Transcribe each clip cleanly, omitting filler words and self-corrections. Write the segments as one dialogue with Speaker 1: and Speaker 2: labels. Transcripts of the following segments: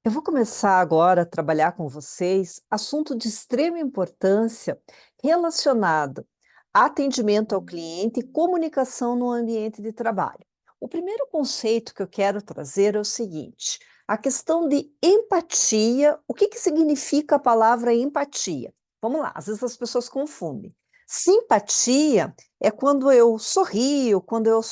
Speaker 1: Eu vou começar agora a trabalhar com vocês assunto de extrema importância relacionado a atendimento ao cliente e comunicação no ambiente de trabalho. O primeiro conceito que eu quero trazer é o seguinte: a questão de empatia. O que significa a palavra empatia? Vamos lá, às vezes as pessoas confundem. Simpatia é quando eu sorrio, quando eu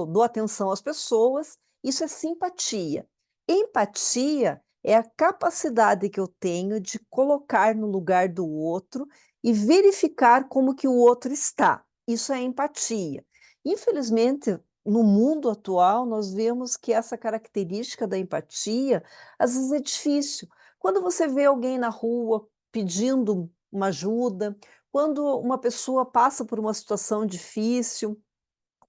Speaker 1: dou atenção às pessoas, isso é simpatia. Empatia é a capacidade que eu tenho de colocar no lugar do outro e verificar como que o outro está. Isso é empatia. Infelizmente, no mundo atual, nós vemos que essa característica da empatia, às vezes é difícil. Quando você vê alguém na rua pedindo uma ajuda, quando uma pessoa passa por uma situação difícil,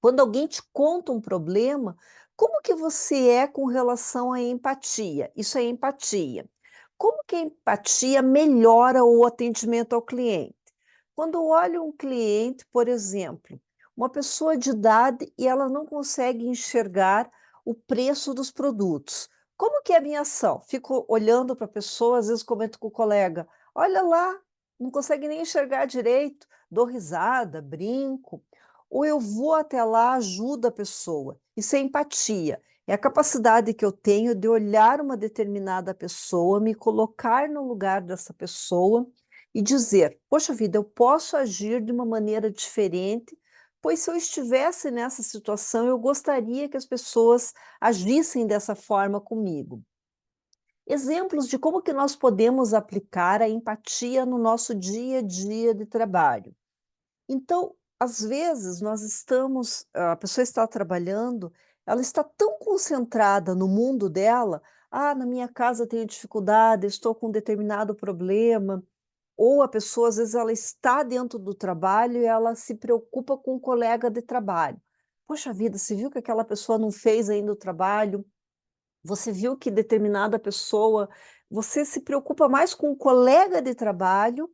Speaker 1: quando alguém te conta um problema, como que você é com relação à empatia? Isso é empatia. Como que a empatia melhora o atendimento ao cliente? Quando eu olho um cliente, por exemplo, uma pessoa de idade e ela não consegue enxergar o preço dos produtos. Como que é a minha ação? Fico olhando para a pessoa, às vezes comento com o colega: olha lá, não consegue nem enxergar direito, dou risada, brinco. Ou eu vou até lá, ajudo a pessoa. Isso é empatia. É a capacidade que eu tenho de olhar uma determinada pessoa, me colocar no lugar dessa pessoa e dizer: poxa vida, eu posso agir de uma maneira diferente, pois se eu estivesse nessa situação, eu gostaria que as pessoas agissem dessa forma comigo. Exemplos de como que nós podemos aplicar a empatia no nosso dia a dia de trabalho. Então, às vezes, a pessoa está trabalhando, ela está tão concentrada no mundo dela: "Ah, na minha casa eu tenho dificuldade, estou com um determinado problema", ou a pessoa, às vezes, ela está dentro do trabalho e ela se preocupa com o colega de trabalho. "Poxa vida, você viu que aquela pessoa não fez ainda o trabalho? Você viu que determinada pessoa", você se preocupa mais com o colega de trabalho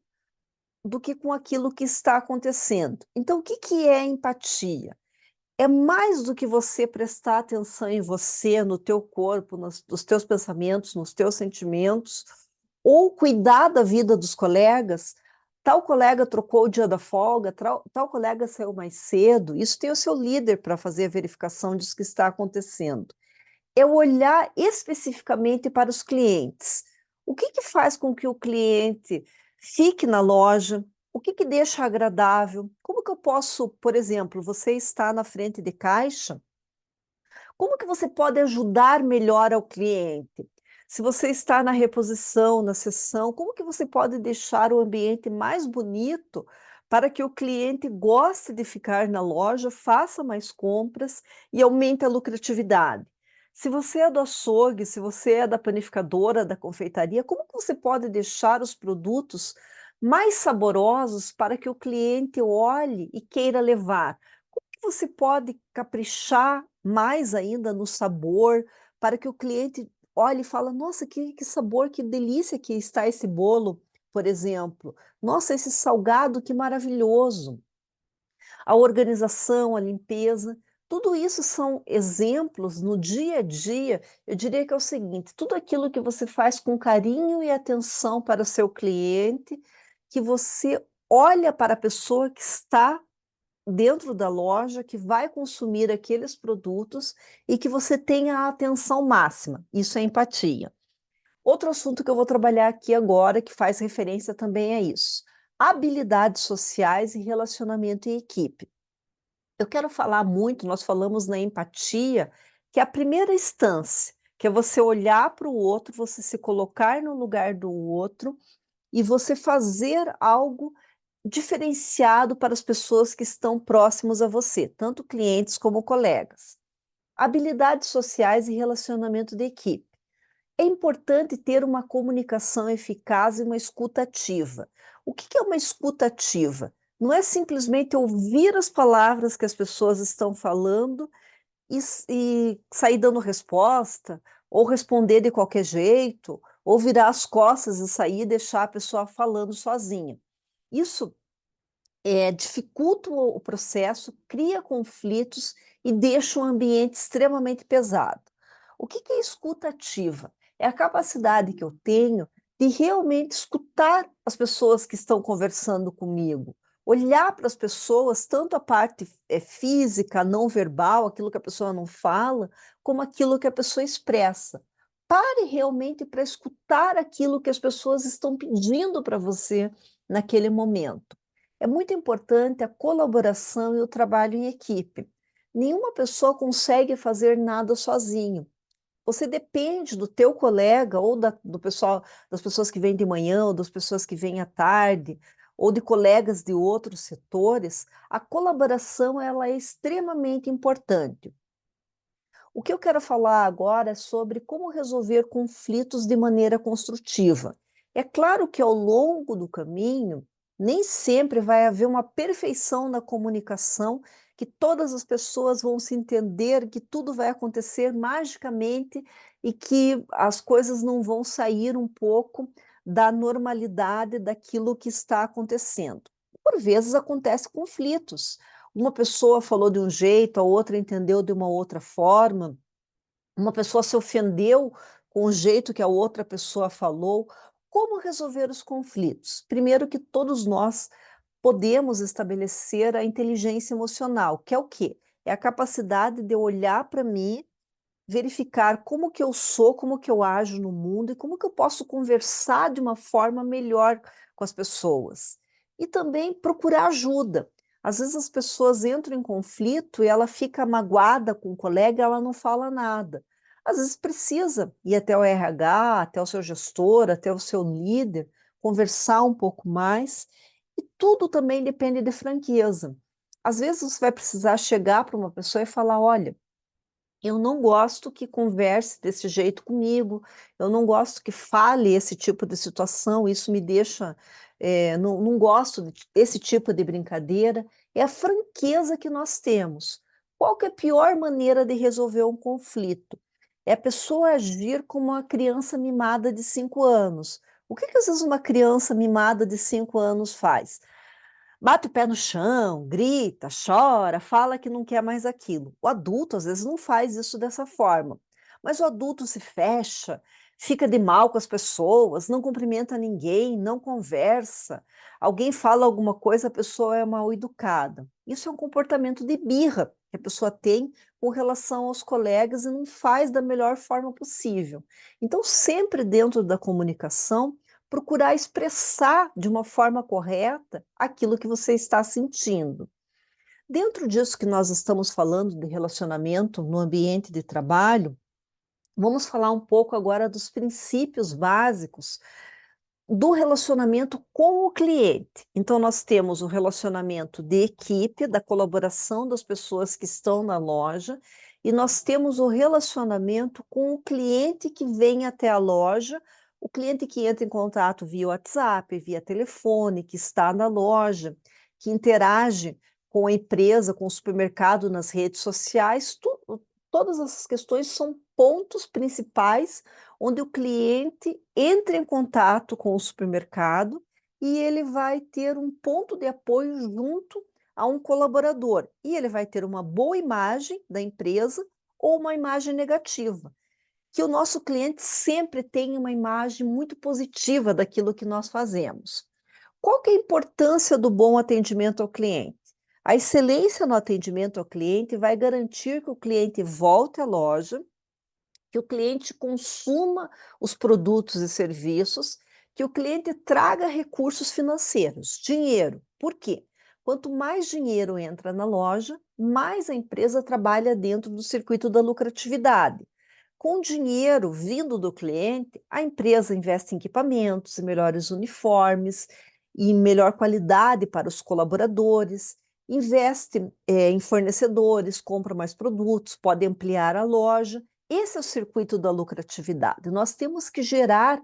Speaker 1: do que com aquilo que está acontecendo. Então, o que é empatia? É mais do que você prestar atenção em você, no teu corpo, nos teus pensamentos, nos teus sentimentos, ou cuidar da vida dos colegas. Tal colega trocou o dia da folga, tal colega saiu mais cedo. Isso tem o seu líder para fazer a verificação disso que está acontecendo. É olhar especificamente para os clientes. O que faz com que o cliente fique na loja? O que deixa agradável? Como que eu posso, por exemplo, você está na frente de caixa, como que você pode ajudar melhor ao cliente? Se você está na reposição, na seção, como que você pode deixar o ambiente mais bonito para que o cliente goste de ficar na loja, faça mais compras e aumente a lucratividade? Se você é do açougue, se você é da panificadora, da confeitaria, como que você pode deixar os produtos mais saborosos para que o cliente olhe e queira levar? Que você pode caprichar mais ainda no sabor, para que o cliente olhe e fala: "Nossa, que sabor, que delícia que está esse bolo", por exemplo. "Nossa, esse salgado, que maravilhoso". A organização, a limpeza, tudo isso são exemplos no dia a dia. Eu diria que é o seguinte: tudo aquilo que você faz com carinho e atenção para o seu cliente, que você olha para a pessoa que está dentro da loja, que vai consumir aqueles produtos e que você tenha a atenção máxima, isso é empatia. Outro assunto que eu vou trabalhar aqui agora, que faz referência também a isso: habilidades sociais e relacionamento em equipe. Eu quero falar muito, nós falamos na empatia, que é a primeira instância, que é você olhar para o outro, você se colocar no lugar do outro e você fazer algo diferenciado para as pessoas que estão próximos a você, tanto clientes como colegas. Habilidades sociais e relacionamento de equipe. É importante ter uma comunicação eficaz e uma escuta ativa. O que é uma escuta ativa? Não é simplesmente ouvir as palavras que as pessoas estão falando e sair dando resposta, ou responder de qualquer jeito, ou virar as costas e sair e deixar a pessoa falando sozinha. Isso dificulta o processo, cria conflitos e deixa um ambiente extremamente pesado. O que é escuta ativa? É a capacidade que eu tenho de realmente escutar as pessoas que estão conversando comigo, olhar para as pessoas, tanto a parte física, não verbal, aquilo que a pessoa não fala, como aquilo que a pessoa expressa. Pare realmente para escutar aquilo que as pessoas estão pedindo para você naquele momento. É muito importante a colaboração e o trabalho em equipe. Nenhuma pessoa consegue fazer nada sozinho. Você depende do teu colega ou do pessoal, das pessoas que vêm de manhã ou das pessoas que vêm à tarde, ou de colegas de outros setores. A colaboração ela é extremamente importante. O que eu quero falar agora é sobre como resolver conflitos de maneira construtiva. É claro que ao longo do caminho, nem sempre vai haver uma perfeição na comunicação, que todas as pessoas vão se entender, que tudo vai acontecer magicamente e que as coisas não vão sair um pouco da normalidade daquilo que está acontecendo. Por vezes acontecem conflitos. Uma pessoa falou de um jeito, a outra entendeu de uma outra forma, uma pessoa se ofendeu com o jeito que a outra pessoa falou. Como resolver os conflitos? Primeiro que todos nós podemos estabelecer a inteligência emocional, que é o quê? É a capacidade de olhar para mim, verificar como que eu sou, como que eu ajo no mundo e como que eu posso conversar de uma forma melhor com as pessoas. E também procurar ajuda. Às vezes as pessoas entram em conflito e ela fica magoada com o colega, e ela não fala nada. Às vezes precisa ir até o RH, até o seu gestor, até o seu líder, conversar um pouco mais. E tudo também depende de franqueza. Às vezes você vai precisar chegar para uma pessoa e falar: olha, eu não gosto que converse desse jeito comigo, eu não gosto que fale esse tipo de situação, isso me deixa, não gosto desse tipo de brincadeira. É a franqueza que nós temos. Qual que é a pior maneira de resolver um conflito? É a pessoa agir como uma criança mimada de 5 anos. O que que às vezes uma criança mimada de 5 anos faz? Bate o pé no chão, grita, chora, fala que não quer mais aquilo. O adulto, às vezes, não faz isso dessa forma, mas o adulto se fecha, fica de mal com as pessoas, não cumprimenta ninguém, não conversa. Alguém fala alguma coisa, a pessoa é mal educada. Isso é um comportamento de birra que a pessoa tem com relação aos colegas e não faz da melhor forma possível. Então, sempre dentro da comunicação, procurar expressar de uma forma correta aquilo que você está sentindo. Dentro disso que nós estamos falando de relacionamento no ambiente de trabalho, vamos falar um pouco agora dos princípios básicos do relacionamento com o cliente. Então, nós temos o relacionamento de equipe, da colaboração das pessoas que estão na loja, e nós temos o relacionamento com o cliente que vem até a loja, o cliente que entra em contato via WhatsApp, via telefone, que está na loja, que interage com a empresa, com o supermercado nas redes sociais, todas essas questões são pontos principais onde o cliente entra em contato com o supermercado e ele vai ter um ponto de apoio junto a um colaborador. E ele vai ter uma boa imagem da empresa ou uma imagem negativa. Que o nosso cliente sempre tenha uma imagem muito positiva daquilo que nós fazemos. Qual que é a importância do bom atendimento ao cliente? A excelência no atendimento ao cliente vai garantir que o cliente volte à loja, que o cliente consuma os produtos e serviços, que o cliente traga recursos financeiros, dinheiro. Por quê? Quanto mais dinheiro entra na loja, mais a empresa trabalha dentro do circuito da lucratividade. Com dinheiro vindo do cliente, a empresa investe em equipamentos, em melhores uniformes, em melhor qualidade para os colaboradores, investe em fornecedores, compra mais produtos, pode ampliar a loja. Esse é o circuito da lucratividade. Nós temos que gerar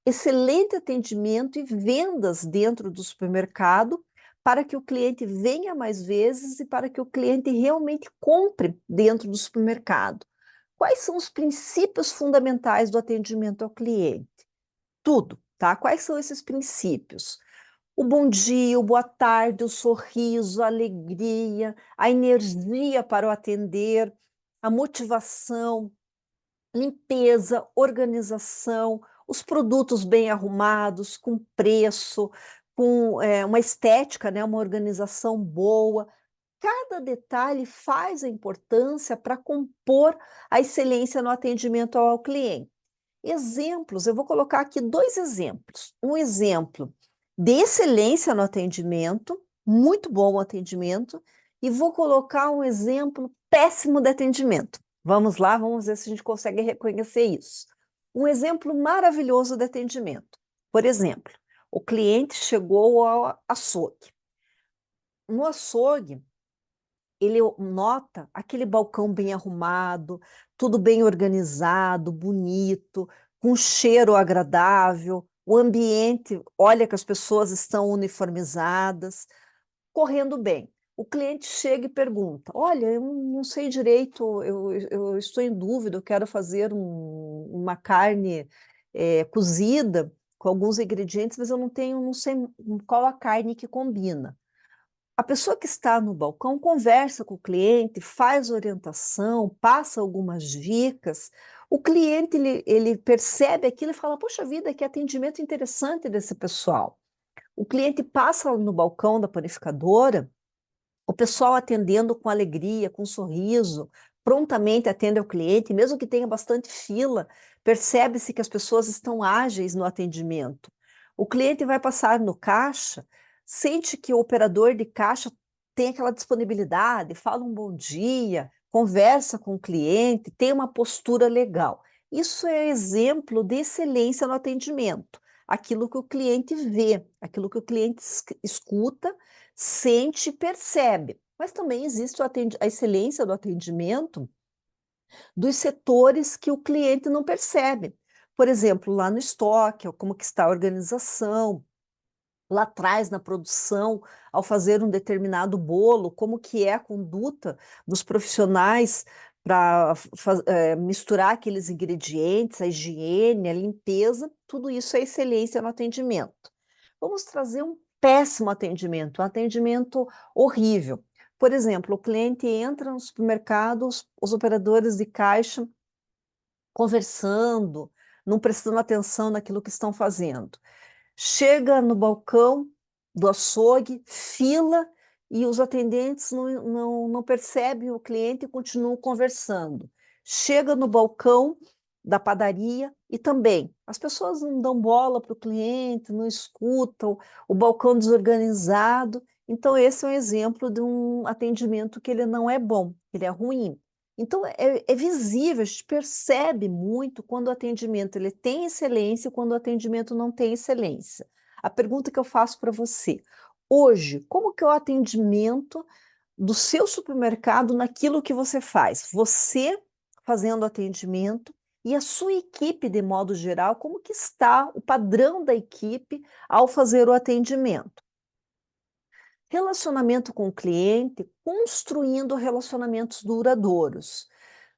Speaker 1: excelente atendimento e vendas dentro do supermercado para que o cliente venha mais vezes e para que o cliente realmente compre dentro do supermercado. Quais são os princípios fundamentais do atendimento ao cliente? Tudo, tá? Quais são esses princípios? O bom dia, o boa tarde, o sorriso, a alegria, a energia para o atender, a motivação, limpeza, organização, os produtos bem arrumados, com preço, com, uma estética, né, uma organização boa. Cada detalhe faz a importância para compor a excelência no atendimento ao cliente. Exemplos, eu vou colocar aqui 2 exemplos. Um exemplo de excelência no atendimento, muito bom o atendimento, e vou colocar um exemplo péssimo de atendimento. Vamos lá, vamos ver se a gente consegue reconhecer isso. Um exemplo maravilhoso de atendimento. Por exemplo, o cliente chegou ao açougue. No açougue, ele nota aquele balcão bem arrumado, tudo bem organizado, bonito, com cheiro agradável, o ambiente, olha que as pessoas estão uniformizadas, correndo bem. O cliente chega e pergunta: "Olha, eu não sei direito, eu estou em dúvida, eu quero fazer uma carne, cozida com alguns ingredientes, mas eu não sei qual a carne que combina". A pessoa que está no balcão conversa com o cliente, faz orientação, passa algumas dicas. O cliente ele percebe aquilo e fala: "Poxa vida, que atendimento interessante desse pessoal". O cliente passa no balcão da panificadora, o pessoal atendendo com alegria, com sorriso, prontamente atende ao cliente, mesmo que tenha bastante fila, percebe-se que as pessoas estão ágeis no atendimento. O cliente vai passar no caixa, sente que o operador de caixa tem aquela disponibilidade, fala um bom dia, conversa com o cliente, tem uma postura legal. Isso é exemplo de excelência no atendimento. Aquilo que o cliente vê, aquilo que o cliente escuta, sente e percebe. Mas também existe a excelência do atendimento dos setores que o cliente não percebe. Por exemplo, lá no estoque, como que está a organização, lá atrás na produção, ao fazer um determinado bolo, como que é a conduta dos profissionais para misturar aqueles ingredientes, a higiene, a limpeza, tudo isso é excelência no atendimento. Vamos trazer um péssimo atendimento, um atendimento horrível. Por exemplo, o cliente entra no supermercado, os operadores de caixa conversando, não prestando atenção naquilo que estão fazendo. Chega no balcão do açougue, fila, e os atendentes não percebem o cliente e continuam conversando. Chega no balcão da padaria e também, as pessoas não dão bola para o cliente, não escutam, o balcão desorganizado. Então esse é um exemplo de um atendimento que ele não é bom, ele é ruim. Então é visível, a gente percebe muito quando o atendimento ele tem excelência e quando o atendimento não tem excelência. A pergunta que eu faço para você: hoje, como que é o atendimento do seu supermercado naquilo que você faz? Você fazendo atendimento e a sua equipe de modo geral, como que está o padrão da equipe ao fazer o atendimento? Relacionamento com o cliente, construindo relacionamentos duradouros.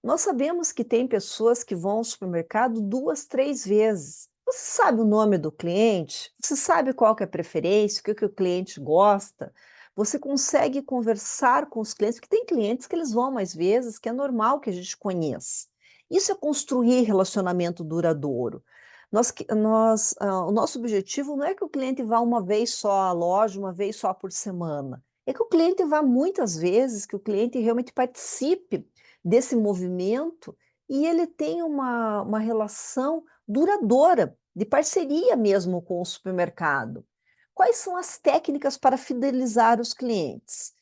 Speaker 1: Nós sabemos que tem pessoas que vão ao supermercado 2, 3 vezes. Você sabe o nome do cliente? Você sabe qual que é a preferência, o que que o cliente gosta? Você consegue conversar com os clientes, porque tem clientes que eles vão mais vezes, que é normal que a gente conheça. Isso é construir relacionamento duradouro. O nosso objetivo não é que o cliente vá uma vez só à loja, uma vez só por semana. É que o cliente vá muitas vezes, que o cliente realmente participe desse movimento e ele tenha uma relação duradoura, de parceria mesmo com o supermercado. Quais são as técnicas para fidelizar os clientes?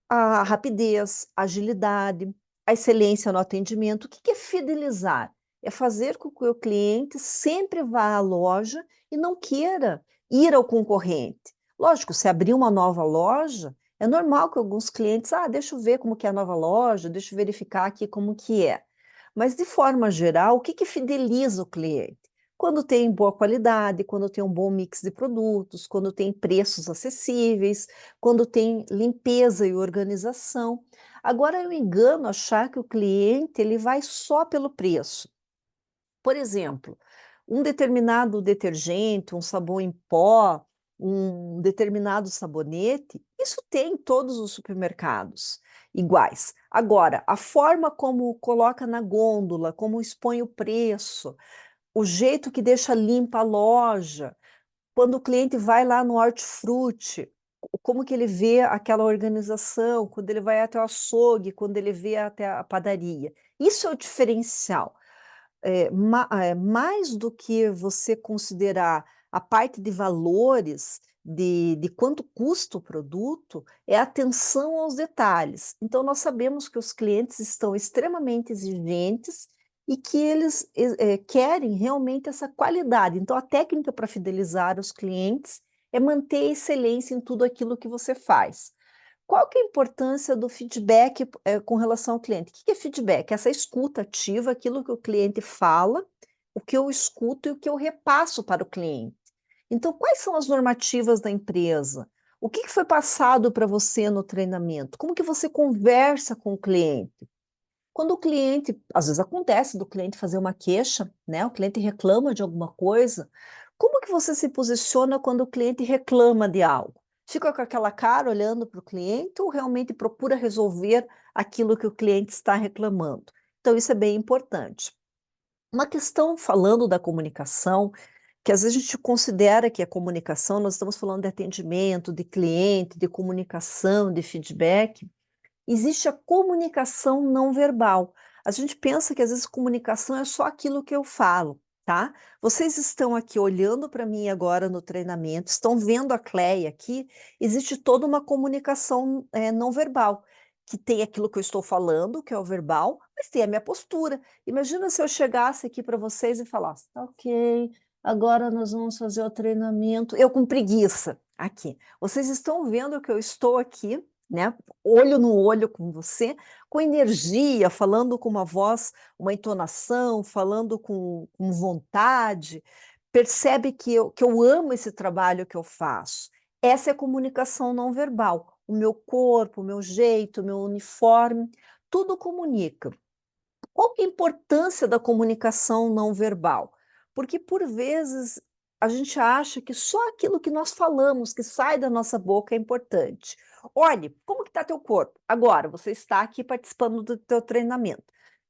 Speaker 1: A rapidez, a agilidade, a excelência no atendimento. O que que é fidelizar? É fazer com que o cliente sempre vá à loja e não queira ir ao concorrente. Lógico, se abrir uma nova loja, é normal que alguns clientes, deixa eu ver como que é a nova loja, deixa eu verificar aqui como que é. Mas de forma geral, o que que fideliza o cliente? Quando tem boa qualidade, quando tem um bom mix de produtos, quando tem preços acessíveis, quando tem limpeza e organização. Agora, eu engano achar que o cliente ele vai só pelo preço. Por exemplo, um determinado detergente, um sabão em pó, um determinado sabonete, isso tem em todos os supermercados iguais. Agora, a forma como coloca na gôndola, como expõe o preço, o jeito que deixa limpa a loja, quando o cliente vai lá no hortifruti, como que ele vê aquela organização, quando ele vai até o açougue, quando ele vê até a padaria. Isso é o diferencial. Mais do que você considerar a parte de valores, de quanto custa o produto, é a atenção aos detalhes. Então, nós sabemos que os clientes estão extremamente exigentes e que eles querem realmente essa qualidade. Então, a técnica para fidelizar os clientes é manter a excelência em tudo aquilo que você faz. Qual que é a importância do feedback, com relação ao cliente? O que que é feedback? Essa escuta ativa, aquilo que o cliente fala, o que eu escuto e o que eu repasso para o cliente. Então, quais são as normativas da empresa? O que que foi passado para você no treinamento? Como que você conversa com o cliente? Quando o cliente, às vezes acontece do cliente fazer uma queixa, né, o cliente reclama de alguma coisa, como que você se posiciona quando o cliente reclama de algo? Fica com aquela cara olhando para o cliente ou realmente procura resolver aquilo que o cliente está reclamando? Então isso é bem importante. Uma questão falando da comunicação, que às vezes a gente considera que a comunicação, nós estamos falando de atendimento, de cliente, de comunicação, de feedback, existe a comunicação não verbal. A gente pensa que às vezes comunicação é só aquilo que eu falo, tá? Vocês estão aqui olhando para mim agora no treinamento, estão vendo a Cleia aqui, existe toda uma comunicação não verbal, que tem aquilo que eu estou falando, que é o verbal, mas tem a minha postura. Imagina se eu chegasse aqui para vocês e falasse, tá ok, agora nós vamos fazer o treinamento, eu com preguiça aqui. Vocês estão vendo que eu estou aqui, né, olho no olho com você, com energia, falando com uma voz, uma entonação, falando com vontade, percebe que eu amo esse trabalho que eu faço. Essa é a comunicação não verbal. O meu corpo, o meu jeito, o meu uniforme, tudo comunica. Qual que é a importância da comunicação não verbal? Porque, por vezes, a gente acha que só aquilo que nós falamos, que sai da nossa boca, é importante. Olhe, como que está teu corpo? Agora, você está aqui participando do teu treinamento.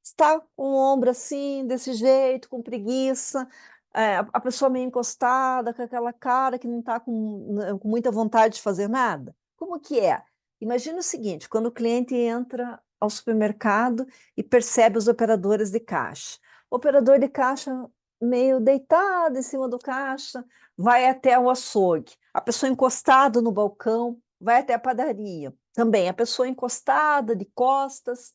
Speaker 1: Está com o ombro assim, desse jeito, com preguiça, a pessoa meio encostada, com aquela cara que não está com muita vontade de fazer nada? Como que é? Imagina o seguinte, quando o cliente entra ao supermercado e percebe os operadores de caixa. O operador de caixa meio deitado em cima do caixa, vai até o açougue. A pessoa encostada no balcão vai até a padaria. Também a pessoa encostada de costas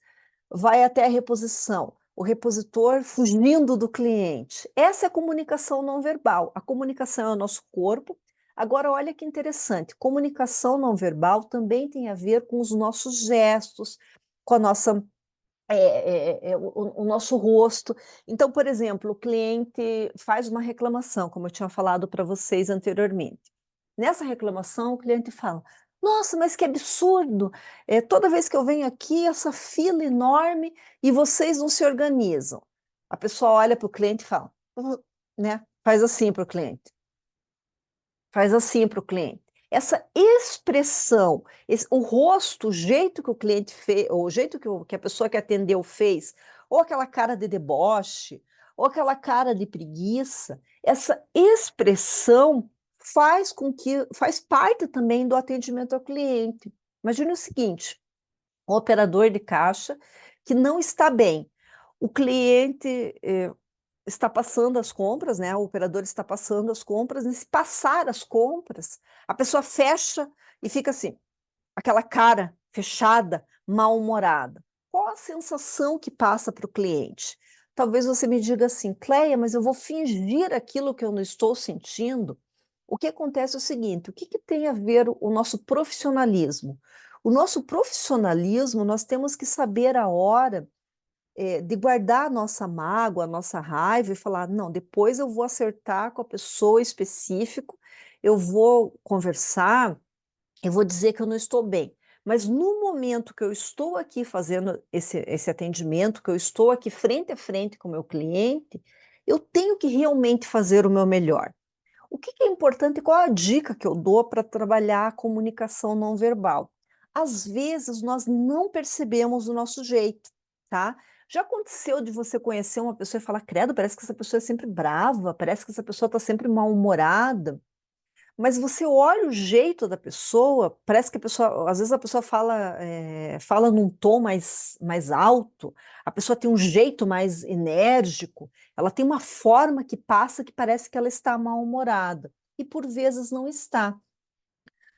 Speaker 1: vai até a reposição. O repositor fugindo do cliente. Essa é a comunicação não verbal. A comunicação é o nosso corpo. Agora, olha que interessante, comunicação não verbal também tem a ver com os nossos gestos, com a nossa o nosso rosto. Então, por exemplo, o cliente faz uma reclamação, como eu tinha falado para vocês anteriormente. Nessa reclamação, o cliente fala: "Nossa, mas que absurdo! Toda vez que eu venho aqui, essa fila enorme e vocês não se organizam". A pessoa olha para o cliente e fala, né, faz assim para o cliente. Faz assim para o cliente. Essa expressão, o rosto, o jeito que o cliente fez, ou o jeito que a pessoa que atendeu fez, ou aquela cara de deboche, ou aquela cara de preguiça, essa expressão faz parte também do atendimento ao cliente. Imagine o seguinte, um operador de caixa que não está bem. O cliente, está passando as compras, né, o operador está passando as compras, nesse passar as compras, a pessoa fecha e fica assim, aquela cara fechada, mal-humorada. Qual a sensação que passa para o cliente? Talvez você me diga assim: "Cleia, mas eu vou fingir aquilo que eu não estou sentindo?". O que acontece é o seguinte, o que que tem a ver o nosso profissionalismo? O nosso profissionalismo, nós temos que saber a hora de guardar a nossa mágoa, a nossa raiva e falar: "Não, depois eu vou acertar com a pessoa específico, eu vou conversar, eu vou dizer que eu não estou bem". Mas no momento que eu estou aqui fazendo esse atendimento, que eu estou aqui frente a frente com o meu cliente, eu tenho que realmente fazer o meu melhor. O que que é importante, qual a dica que eu dou para trabalhar a comunicação não verbal? Às vezes nós não percebemos o nosso jeito, tá? Já aconteceu de você conhecer uma pessoa e falar: "Credo, parece que essa pessoa é sempre brava, parece que essa pessoa está sempre mal-humorada", mas você olha o jeito da pessoa, parece que a pessoa às vezes a pessoa fala, fala num tom mais alto, a pessoa tem um jeito mais enérgico, ela tem uma forma que passa que parece que ela está mal-humorada, e por vezes não está.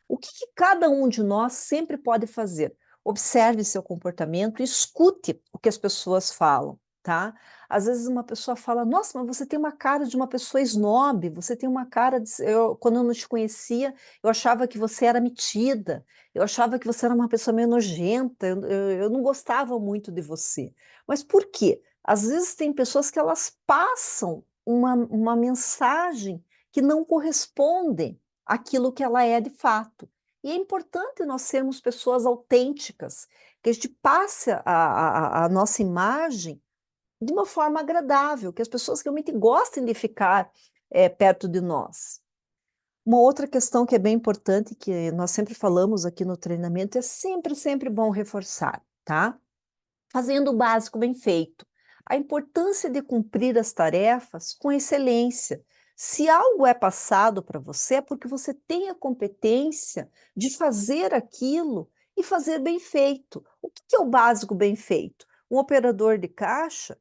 Speaker 1: O que que cada um de nós sempre pode fazer? Observe seu comportamento e escute o que as pessoas falam, tá? Às vezes uma pessoa fala: "Nossa, mas você tem uma cara de uma pessoa snob, você tem uma cara de quando eu não te conhecia, eu achava que você era metida, eu achava que você era uma pessoa meio nojenta, eu não gostava muito de você". Mas por quê? Às vezes tem pessoas que elas passam uma mensagem que não corresponde aquilo que ela é de fato. E é importante nós sermos pessoas autênticas, que a gente passe a nossa imagem de uma forma agradável, que as pessoas realmente gostem de ficar, perto de nós. Uma outra questão que é bem importante, que nós sempre falamos aqui no treinamento, é sempre, sempre bom reforçar, tá? Fazendo o básico bem feito. A importância de cumprir as tarefas com excelência. Se algo é passado para você, é porque você tem a competência de fazer aquilo e fazer bem feito. O que que é o básico bem feito? Um operador de caixa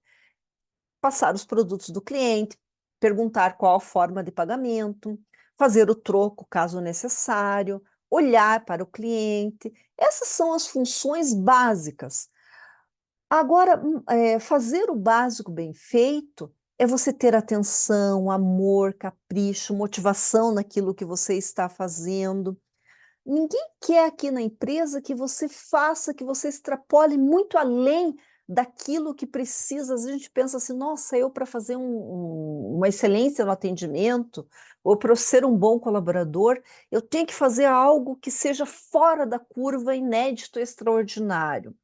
Speaker 1: passar os produtos do cliente, perguntar qual a forma de pagamento, fazer o troco caso necessário, olhar para o cliente. Essas são as funções básicas. Agora, fazer o básico bem feito é você ter atenção, amor, capricho, motivação naquilo que você está fazendo. Ninguém quer aqui na empresa que você faça, que você extrapole muito além daquilo que precisa. Às vezes a gente pensa assim: "Nossa, eu para fazer uma excelência no atendimento, ou para eu ser um bom colaborador, eu tenho que fazer algo que seja fora da curva, inédito, extraordinário".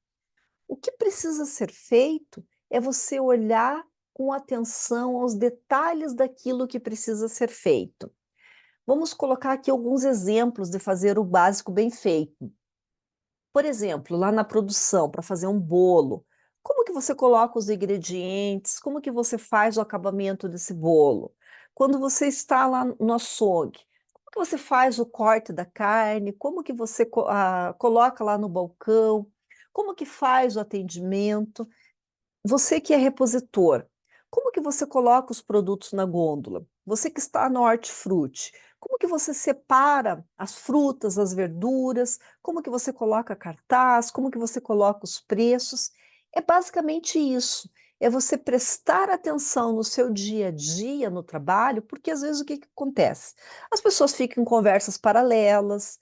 Speaker 1: O que precisa ser feito é você olhar com atenção aos detalhes daquilo que precisa ser feito. Vamos colocar aqui alguns exemplos de fazer o básico bem feito. Por exemplo, lá na produção, para fazer um bolo, como que você coloca os ingredientes? Como que você faz o acabamento desse bolo? Quando você está lá no açougue, como que você faz o corte da carne? Como que você coloca lá no balcão? Como que faz o atendimento? Você que é repositor, como que você coloca os produtos na gôndola? Você que está no hortifruti, como que você separa as frutas, as verduras? Como que você coloca cartaz? Como que você coloca os preços? É basicamente isso, é você prestar atenção no seu dia a dia no trabalho, porque às vezes o que que acontece? As pessoas ficam em conversas paralelas,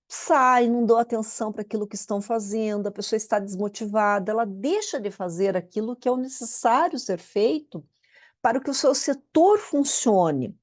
Speaker 1: saem, não dão atenção para aquilo que estão fazendo, a pessoa está desmotivada, ela deixa de fazer aquilo que é o necessário ser feito para que o seu setor funcione.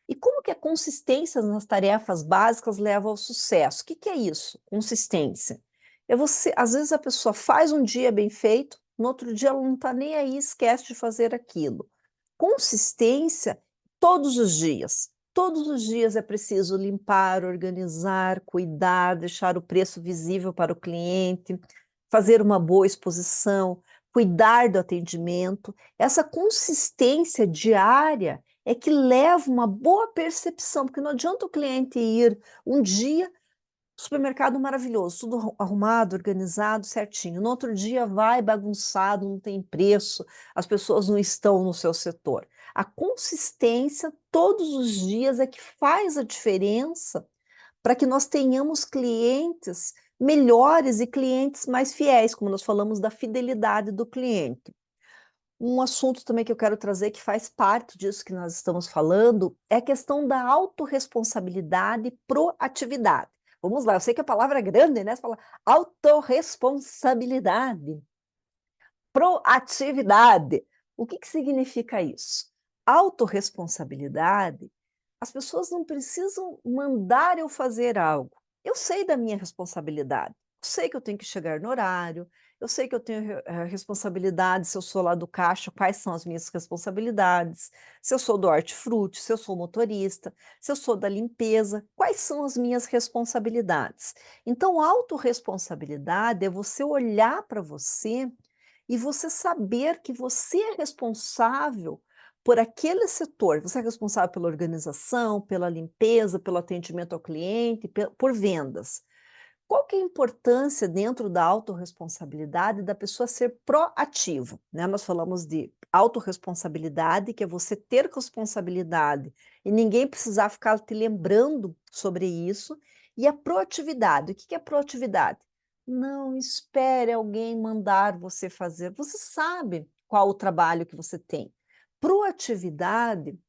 Speaker 1: E como que a consistência nas tarefas básicas leva ao sucesso? O que que é isso? Consistência. É você, às vezes a pessoa faz um dia bem feito, no outro dia ela não está nem aí, esquece de fazer aquilo. Consistência todos os dias. Todos os dias é preciso limpar, organizar, cuidar, deixar o preço visível para o cliente, fazer uma boa exposição, cuidar do atendimento. Essa consistência diária é que leva uma boa percepção, porque não adianta o cliente ir um dia, supermercado maravilhoso, tudo arrumado, organizado, certinho. No outro dia vai bagunçado, não tem preço, as pessoas não estão no seu setor. A consistência todos os dias é que faz a diferença para que nós tenhamos clientes melhores e clientes mais fiéis, como nós falamos da fidelidade do cliente. Um assunto também que eu quero trazer, que faz parte disso que nós estamos falando, é a questão da autorresponsabilidade e proatividade. Vamos lá, eu sei que a palavra é grande, né? Você fala autorresponsabilidade, proatividade. O que que significa isso? Autorresponsabilidade, as pessoas não precisam mandar eu fazer algo. Eu sei da minha responsabilidade. Eu sei que eu tenho que chegar no horário, Eu sei que eu tenho responsabilidades, se eu sou lá do caixa, quais são as minhas responsabilidades, se eu sou do hortifruti, se eu sou motorista, se eu sou da limpeza, quais são as minhas responsabilidades. Então, autorresponsabilidade é você olhar para você e você saber que você é responsável por aquele setor, você é responsável pela organização, pela limpeza, pelo atendimento ao cliente, por vendas. Qual que é a importância dentro da autorresponsabilidade da pessoa ser proativa, né? Nós falamos de autorresponsabilidade, que é você ter responsabilidade e ninguém precisar ficar te lembrando sobre isso, e a proatividade. O que que é proatividade? Não espere alguém mandar você fazer, você sabe qual o trabalho que você tem. Proatividade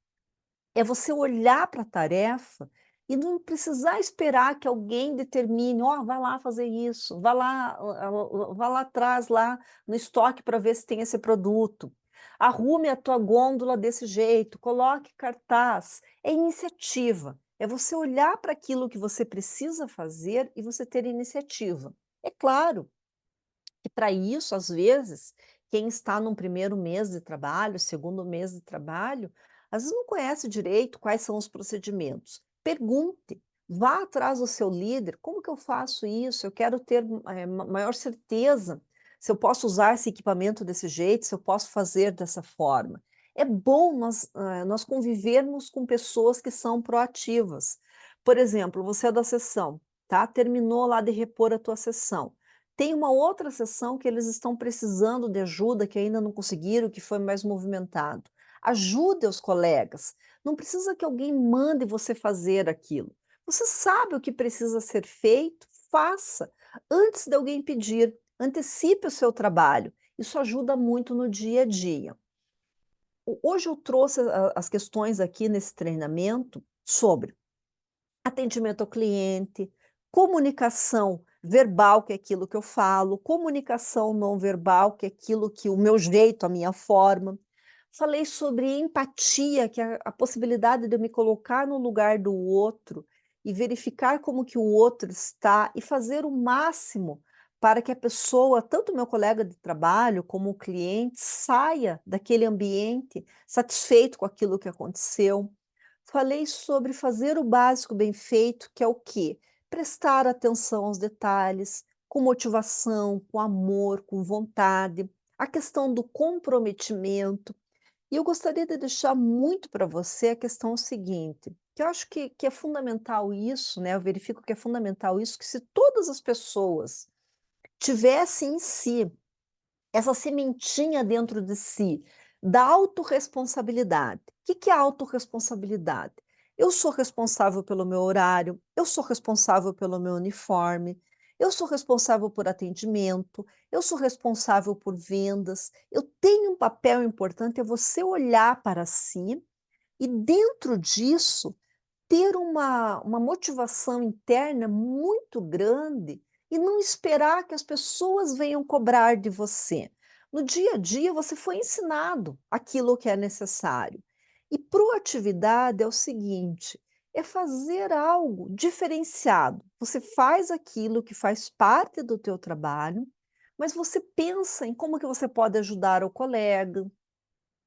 Speaker 1: é você olhar para a tarefa e não precisar esperar que alguém determine: "Ó, vai lá fazer isso, vá lá atrás, lá no estoque para ver se tem esse produto. Arrume a tua gôndola desse jeito, coloque cartaz". É iniciativa, é você olhar para aquilo que você precisa fazer e você ter iniciativa. É claro e para isso, às vezes, quem está num primeiro mês de trabalho, segundo mês de trabalho, às vezes não conhece direito quais são os procedimentos. Pergunte, vá atrás do seu líder, como que eu faço isso? Eu quero ter maior certeza se eu posso usar esse equipamento desse jeito, se eu posso fazer dessa forma. É bom nós convivermos com pessoas que são proativas. Por exemplo, você é da sessão, tá? Terminou lá de repor a tua sessão. Tem uma outra sessão que eles estão precisando de ajuda, que ainda não conseguiram, que foi mais movimentado. Ajude os colegas. Não precisa que alguém mande você fazer aquilo. Você sabe o que precisa ser feito, faça. Antes de alguém pedir, antecipe o seu trabalho. Isso ajuda muito no dia a dia. Hoje eu trouxe as questões aqui nesse treinamento sobre atendimento ao cliente, comunicação verbal, que é aquilo que eu falo, comunicação não verbal, que é aquilo que o meu jeito, a minha forma. Falei sobre empatia, que é a possibilidade de eu me colocar no lugar do outro e verificar como que o outro está e fazer o máximo para que a pessoa, tanto o meu colega de trabalho como o cliente, saia daquele ambiente satisfeito com aquilo que aconteceu. Falei sobre fazer o básico bem feito, que é o quê? Prestar atenção aos detalhes, com motivação, com amor, com vontade, a questão do comprometimento. E eu gostaria de deixar muito para você a questão seguinte, que eu acho que é fundamental isso, né? Eu verifico que é fundamental isso, que se todas as pessoas tivessem em si essa sementinha dentro de si, da autorresponsabilidade. O que que é autorresponsabilidade? Eu sou responsável pelo meu horário, eu sou responsável pelo meu uniforme, eu sou responsável por atendimento, eu sou responsável por vendas. Eu tenho um papel importante, é você olhar para si e dentro disso ter uma motivação interna muito grande e não esperar que as pessoas venham cobrar de você. No dia a dia, você foi ensinado aquilo que é necessário. E proatividade é o seguinte: é fazer algo diferenciado. Você faz aquilo que faz parte do teu trabalho, mas você pensa em como que você pode ajudar o colega,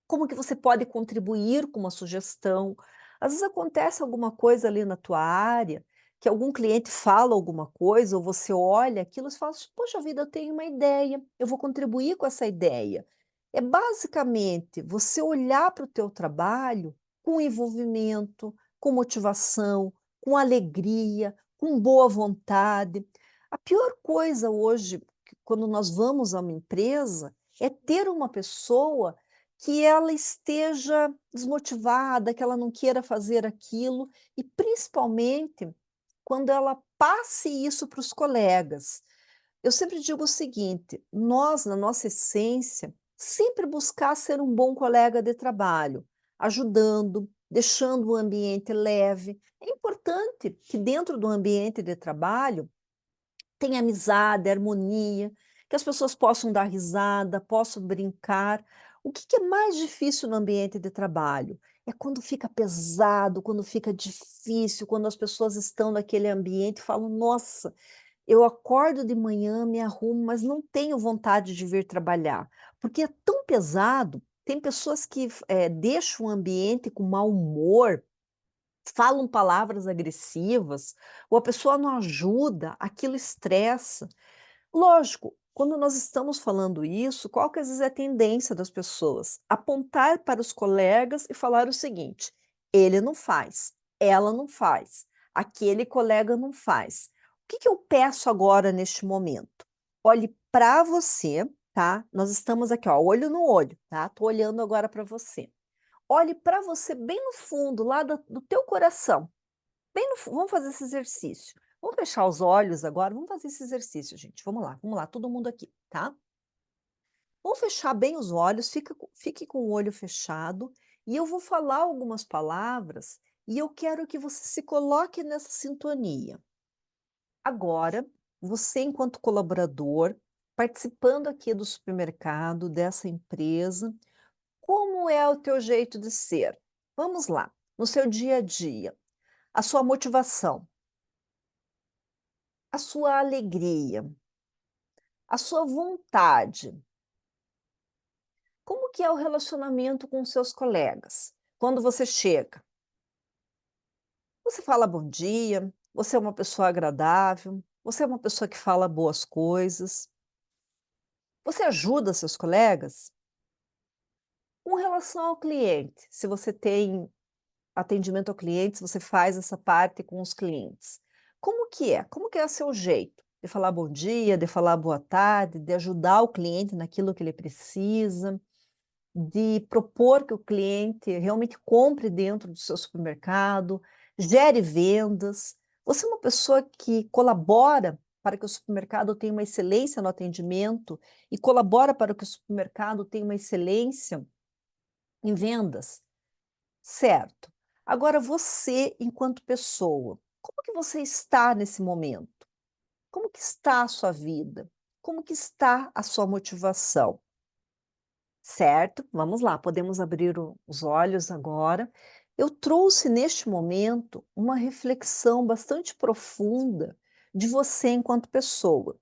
Speaker 1: como que você pode contribuir com uma sugestão? Às vezes acontece alguma coisa ali na tua área, que algum cliente fala alguma coisa, ou você olha aquilo e fala assim: "Poxa vida, eu tenho uma ideia, eu vou contribuir com essa ideia". É basicamente você olhar para o teu trabalho com envolvimento, com motivação, com alegria, com boa vontade. A pior coisa hoje, quando nós vamos a uma empresa, é ter uma pessoa que ela esteja desmotivada, que ela não queira fazer aquilo e principalmente quando ela passe isso para os colegas. Eu sempre digo o seguinte: nós, na nossa essência, sempre buscar ser um bom colega de trabalho, ajudando, deixando o ambiente leve. É importante que dentro do ambiente de trabalho tem amizade, harmonia, que as pessoas possam dar risada, possam brincar. O que que é mais difícil no ambiente de trabalho? É quando fica pesado, quando fica difícil, quando as pessoas estão naquele ambiente e falam: "Nossa, Eu acordo de manhã, me arrumo, mas não tenho vontade de vir trabalhar, porque é tão pesado. Tem pessoas que deixam o ambiente com mau humor, falam palavras agressivas, ou a pessoa não ajuda, aquilo estressa. Lógico, quando nós estamos falando isso, qual que às vezes é a tendência das pessoas? Apontar para os colegas e falar o seguinte: ele não faz, ela não faz, aquele colega não faz. O que que eu peço agora neste momento? Olhe para você, tá? Nós estamos aqui, ó, olho no olho, tá? Tô olhando agora para você. Olhe para você bem no fundo, lá do teu coração. Bem no fu Vamos fazer esse exercício. Vamos fechar os olhos agora, vamos fazer esse exercício, gente. Vamos lá, todo mundo aqui, tá? Vamos fechar bem os olhos, fique com o olho fechado, e eu vou falar algumas palavras, e eu quero que você se coloque nessa sintonia. Agora, você enquanto colaborador, participando aqui do supermercado, dessa empresa, como é o teu jeito de ser? Vamos lá, no seu dia a dia, a sua motivação, a sua alegria, a sua vontade. Como que é o relacionamento com os seus colegas? Quando você chega, você fala bom dia, você é uma pessoa agradável, você é uma pessoa que fala boas coisas, você ajuda seus colegas? Com relação ao cliente, se você tem atendimento ao cliente, se você faz essa parte com os clientes, como que é? Como que é o seu jeito? De falar bom dia, de falar boa tarde, de ajudar o cliente naquilo que ele precisa? De propor que o cliente realmente compre dentro do seu supermercado, gere vendas. Você é uma pessoa que colabora para que o supermercado tenha uma excelência no atendimento e colabora para que o supermercado tenha uma excelência em vendas, certo? Agora você, enquanto pessoa, como que você está nesse momento? Como que está a sua vida? Como que está a sua motivação? Certo, vamos lá, podemos abrir os olhos agora. Eu trouxe neste momento uma reflexão bastante profunda de você enquanto pessoa.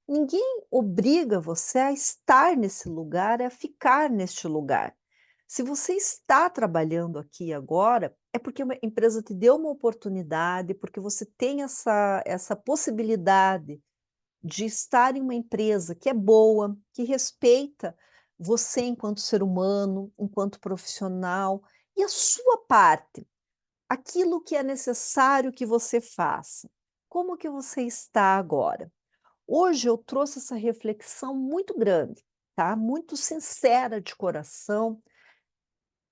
Speaker 1: Ninguém obriga você a estar nesse lugar, a ficar neste lugar. Se você está trabalhando aqui agora, é porque a empresa te deu uma oportunidade, porque você tem essa possibilidade de estar em uma empresa que é boa, que respeita você enquanto ser humano, enquanto profissional, e a sua parte, aquilo que é necessário que você faça. Como que você está agora? Hoje eu trouxe essa reflexão muito grande, tá? Muito sincera de coração,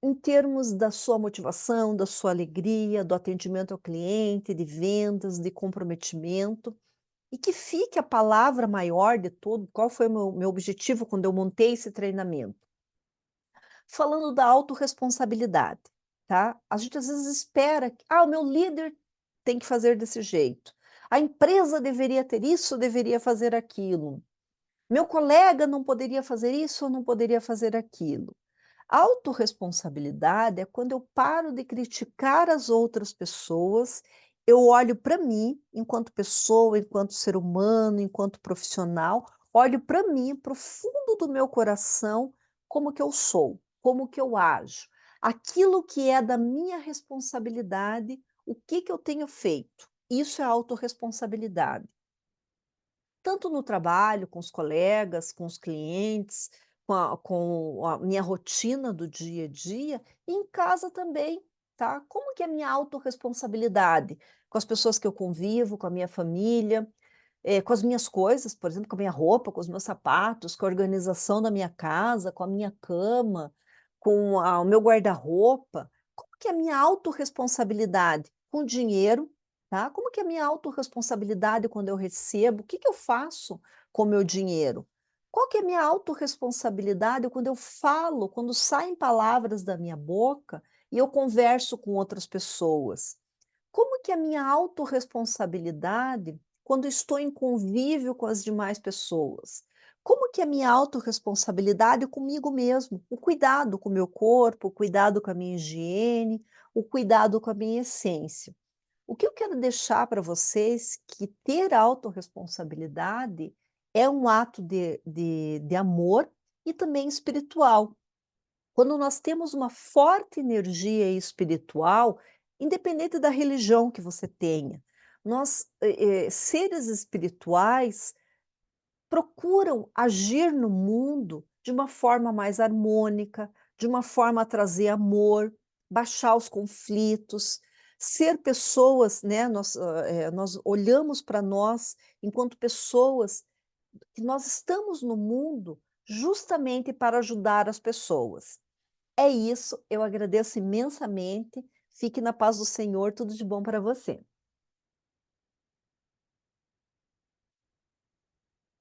Speaker 1: em termos da sua motivação, da sua alegria, do atendimento ao cliente, de vendas, de comprometimento. E que fique a palavra maior de tudo, qual foi o meu objetivo quando eu montei esse treinamento? Falando da autorresponsabilidade, tá? A gente às vezes espera que: "Ah, o meu líder tem que fazer desse jeito. A empresa deveria ter isso, deveria fazer aquilo. Meu colega não poderia fazer isso ou não poderia fazer aquilo". Autorresponsabilidade é quando eu paro de criticar as outras pessoas, eu olho para mim, enquanto pessoa, enquanto ser humano, enquanto profissional, olho para mim, para o fundo do meu coração, como que eu sou, como que eu ajo, aquilo que é da minha responsabilidade, o que que eu tenho feito. Isso é autorresponsabilidade. Tanto no trabalho, com os colegas, com os clientes, com a minha rotina do dia a dia, e em casa também, tá. Como que é a minha autorresponsabilidade com as pessoas que eu convivo, com a minha família, com as minhas coisas, por exemplo, com a minha roupa, com os meus sapatos, com a organização da minha casa, com a minha cama, com o meu guarda-roupa. Como que é a minha autorresponsabilidade com o dinheiro, tá? Como que é a minha autorresponsabilidade quando eu recebo? O que que eu faço com o meu dinheiro? Qual que é a minha autorresponsabilidade quando eu falo, quando saem palavras da minha boca e eu converso com outras pessoas? Como que é a minha autorresponsabilidade quando estou em convívio com as demais pessoas? Como que é a minha autorresponsabilidade comigo mesmo? O cuidado com o meu corpo, o cuidado com a minha higiene, o cuidado com a minha essência. O que eu quero deixar para vocês que ter autorresponsabilidade é um ato de amor e também espiritual. Quando nós temos uma forte energia espiritual, independente da religião que você tenha, nós, seres espirituais procuram agir no mundo de uma forma mais harmônica, de uma forma a trazer amor, baixar os conflitos, ser pessoas, né, nós olhamos para nós enquanto pessoas que nós estamos no mundo justamente para ajudar as pessoas. É isso, eu agradeço imensamente, fique na paz do Senhor, tudo de bom para você.